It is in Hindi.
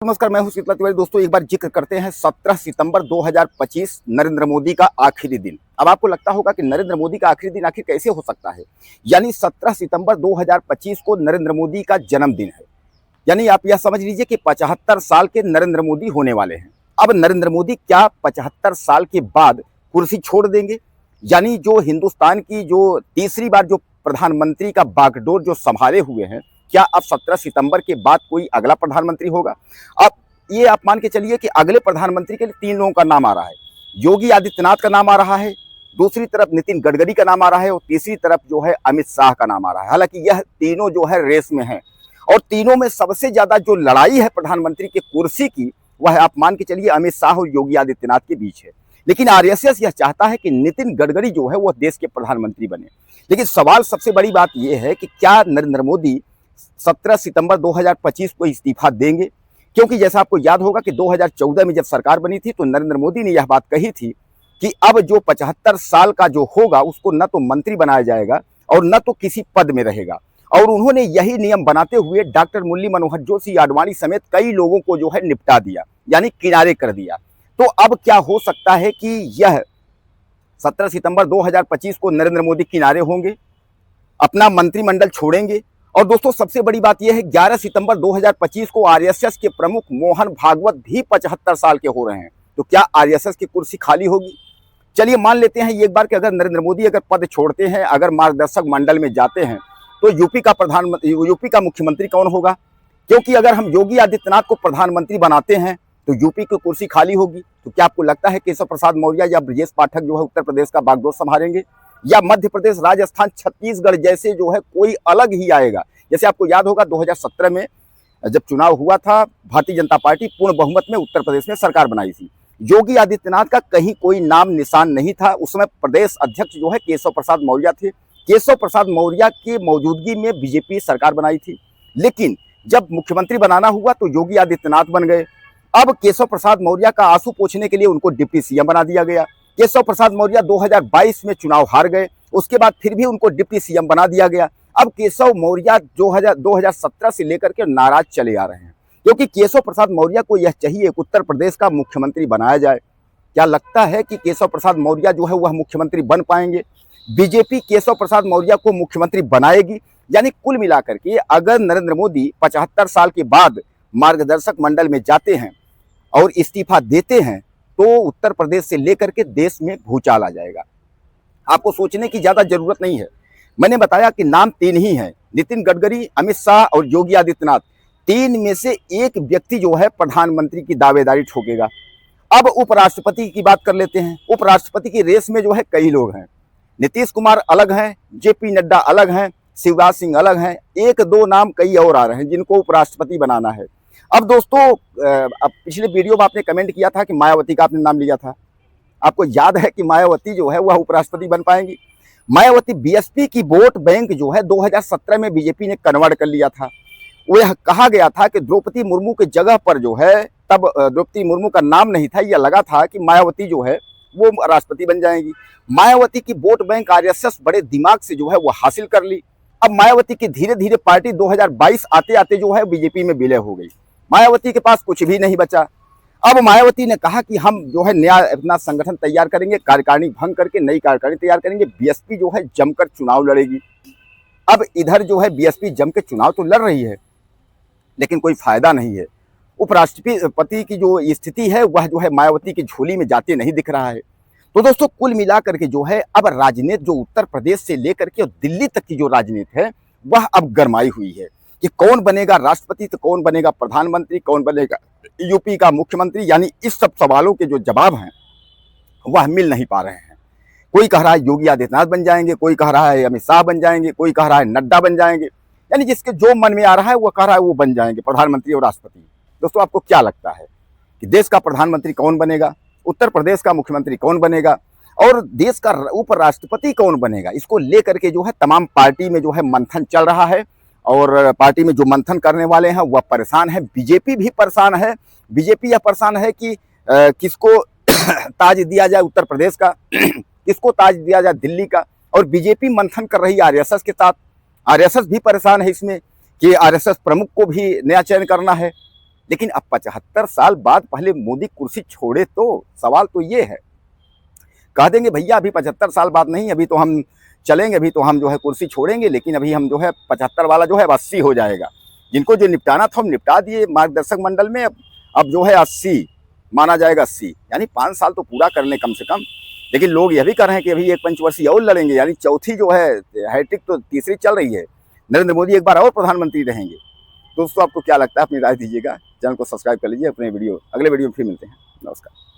नमस्कार, मैं हूं शीतल तिवारी। दोस्तों, एक बार जिक्र करते हैं 17 सितंबर 2025 नरेंद्र मोदी का आखिरी दिन। अब आपको लगता होगा कि नरेंद्र मोदी का आखिरी दिन आखिर कैसे हो सकता है। यानी 17 सितंबर 2025 को नरेंद्र मोदी का जन्मदिन है। यानी आप यह समझ लीजिए कि 75 साल के नरेंद्र मोदी होने वाले हैं। अब नरेंद्र मोदी क्या 75 साल के बाद कुर्सी छोड़ देंगे? यानी जो हिंदुस्तान की जो तीसरी बार जो प्रधानमंत्री का बागडोर जो संभाले हुए हैं, क्या अब 17 सितंबर के बाद कोई अगला प्रधानमंत्री होगा? अब ये आप मान के चलिए कि अगले प्रधानमंत्री के लिए 3 लोगों का नाम आ रहा है। योगी आदित्यनाथ का नाम आ रहा है, दूसरी तरफ नितिन गडकरी का नाम आ रहा है और तीसरी तरफ जो है अमित शाह का नाम आ रहा है। हालांकि यह तीनों जो है रेस में हैं और तीनों में सबसे ज्यादा जो लड़ाई है प्रधानमंत्री की कुर्सी की, वह आप मान के चलिए अमित शाह और योगी आदित्यनाथ के बीच है। लेकिन आरएसएस यह चाहता है कि नितिन गडकरी जो है वह देश के प्रधानमंत्री बने। लेकिन सवाल सबसे बड़ी बात यह है कि क्या नरेंद्र मोदी 17 सितंबर 2025 को इस्तीफा देंगे? क्योंकि जैसा आपको याद होगा कि 2014 में जब सरकार बनी थी तो नरेंद्र मोदी ने यह बात कही थी कि अब जो 75 साल का जो होगा उसको न तो मंत्री बनाया जाएगा और न तो किसी पद में रहेगा। और उन्होंने यही नियम बनाते हुए डॉक्टर मुरली मनोहर जोशी, आडवाणी समेत कई लोगों को जो है निपटा दिया, यानी किनारे कर दिया। तो अब क्या हो सकता है कि यह 17 सितंबर 2025 को नरेंद्र मोदी किनारे होंगे, अपना मंत्रिमंडल छोड़ेंगे। और दोस्तों, सबसे बड़ी बात यह है 11 सितंबर 2025 को आरएसएस के प्रमुख मोहन भागवत भी 75 साल के हो रहे हैं। तो क्या आरएसएस की कुर्सी खाली होगी? चलिए मान लेते हैं एक बार कि अगर नरेंद्र मोदी अगर पद छोड़ते हैं, अगर मार्गदर्शक मंडल में जाते हैं, तो यूपी का मुख्यमंत्री कौन होगा? क्योंकि अगर हम योगी आदित्यनाथ को प्रधानमंत्री बनाते हैं तो यूपी की कुर्सी खाली होगी। तो क्या आपको लगता है केशव प्रसाद मौर्य या ब्रजेश पाठक जो है उत्तर प्रदेश का बागडोर संभालेंगे, या मध्य प्रदेश, राजस्थान, छत्तीसगढ़ जैसे जो है कोई अलग ही आएगा? जैसे आपको याद होगा 2017 में जब चुनाव हुआ था, भारतीय जनता पार्टी पूर्ण बहुमत में उत्तर प्रदेश में सरकार बनाई थी। योगी आदित्यनाथ का कहीं कोई नाम निशान नहीं था। उस समय प्रदेश अध्यक्ष जो है केशव प्रसाद मौर्य थे। केशव प्रसाद मौर्य की मौजूदगी में बीजेपी सरकार बनाई थी। लेकिन जब मुख्यमंत्री बनाना हुआ तो योगी आदित्यनाथ बन गए। अब केशव प्रसाद मौर्य का आंसू पोंछने के लिए उनको डिप्टी सीएम बना दिया गया। केशव प्रसाद मौर्य 2022 में चुनाव हार गए, उसके बाद फिर भी उनको डिप्टी सीएम बना दिया गया। अब केशव मौर्य 2017 से लेकर के नाराज चले आ रहे हैं, क्योंकि केशव प्रसाद मौर्य को यह चाहिए कि उत्तर प्रदेश का मुख्यमंत्री बनाया जाए। क्या लगता है कि केशव प्रसाद मौर्य जो है वह मुख्यमंत्री बन पाएंगे? बीजेपी केशव प्रसाद मौर्य को मुख्यमंत्री बनाएगी? यानी कुल मिलाकर के अगर नरेंद्र मोदी 75 साल के बाद मार्गदर्शक मंडल में जाते हैं और इस्तीफा देते हैं तो उत्तर प्रदेश से लेकर के देश में भूचाल आ जाएगा। आपको सोचने की ज्यादा जरूरत नहीं है। मैंने बताया कि नाम 3 ही हैं, नितिन गडकरी, अमित शाह और योगी आदित्यनाथ। 3 में से एक व्यक्ति जो है प्रधानमंत्री की दावेदारी ठोकेगा। अब उपराष्ट्रपति की बात कर लेते हैं। उपराष्ट्रपति की रेस में जो है कई लोग हैं। नीतीश कुमार अलग हैं, जेपी नड्डा अलग हैं, शिवराज सिंह अलग हैं, 1-2 नाम कई और आ रहे हैं जिनको उपराष्ट्रपति बनाना है। अब दोस्तों, अब पिछले वीडियो में आपने कमेंट किया था कि मायावती का आपने नाम लिया था। आपको याद है कि मायावती जो है वह उपराष्ट्रपति बन पाएंगी? मायावती बीएसपी की वोट बैंक जो है 2017 में बीजेपी ने कन्वर्ट कर लिया था। वह कहा गया था कि द्रौपदी मुर्मू के जगह पर जो है, तब द्रौपदी मुर्मू का नाम नहीं था, यह लगा था कि मायावती जो है वो राष्ट्रपति बन जाएंगी। मायावती की वोट बैंक आरएसएस बड़े दिमाग से जो है वो हासिल कर ली। अब मायावती की धीरे धीरे पार्टी 2022 आते आते जो है बीजेपी में विलय हो गई। मायावती के पास कुछ भी नहीं बचा। अब मायावती ने कहा कि हम जो है नया अपना संगठन तैयार करेंगे, कार्यकारिणी भंग करके नई कार्यकारिणी तैयार करेंगे। बीएसपी जो है जमकर चुनाव लड़ेगी। अब इधर जो है बीएसपी जम के चुनाव तो लड़ रही है, लेकिन कोई फायदा नहीं है। उपराष्ट्रपति की जो स्थिति है वह जो है मायावती की झोली में जाते नहीं दिख रहा है। तो दोस्तों, कुल मिलाकर के जो है अब राजनीति जो उत्तर प्रदेश से लेकर के दिल्ली तक की जो राजनीति है वह अब गरमाई हुई है कि कौन बनेगा राष्ट्रपति, तो कौन बनेगा प्रधानमंत्री, कौन बनेगा यूपी का मुख्यमंत्री। यानी इस सब सवालों के जो जवाब हैं वह मिल नहीं पा रहे हैं। कोई कह रहा है योगी आदित्यनाथ बन जाएंगे, कोई कह रहा है अमित शाह बन जाएंगे, कोई कह रहा है नड्डा बन जाएंगे। यानी जिसके जो मन में आ रहा है वो कह रहा है वो बन जाएंगे प्रधानमंत्री और राष्ट्रपति। दोस्तों, आपको क्या लगता है कि देश का प्रधानमंत्री कौन बनेगा, उत्तर प्रदेश का मुख्यमंत्री कौन बनेगा और देश का उपराष्ट्रपति कौन बनेगा? इसको लेकर के जो है तमाम पार्टी में जो है मंथन चल रहा है और पार्टी में जो मंथन करने वाले हैं वह परेशान है। बीजेपी भी परेशान है। बीजेपी यह परेशान है कि किसको ताज दिया जाए उत्तर प्रदेश का, किसको ताज दिया जाए दिल्ली का। और बीजेपी मंथन कर रही है आरएसएस के साथ। आरएसएस भी परेशान है इसमें कि आरएसएस प्रमुख को भी नया चयन करना है। लेकिन अब 75 साल बाद पहले मोदी कुर्सी छोड़े तो सवाल तो ये है। कह देंगे भैया अभी 75 साल बाद नहीं, अभी तो हम चलेंगे, अभी तो हम जो है कुर्सी छोड़ेंगे, लेकिन अभी हम जो है 75 वाला जो है 80 हो जाएगा। जिनको जो निपटाना था हम निपटा दिए मार्गदर्शक मंडल में, अब जो है 80 माना जाएगा, 80 यानी 5 साल तो पूरा कर लें कम से कम। लेकिन लोग यह भी कह रहे हैं कि अभी एक पंचवर्षीय और लड़ेंगे, यानी चौथी जो है हैट्रिक तो तीसरी चल रही है, नरेंद्र मोदी एक बार और प्रधानमंत्री रहेंगे। दोस्तों आपको क्या लगता है, अपनी राय दीजिएगा। चैनल को सब्सक्राइब कर लीजिए। अपने अगले वीडियो में फिर मिलते हैं। नमस्कार।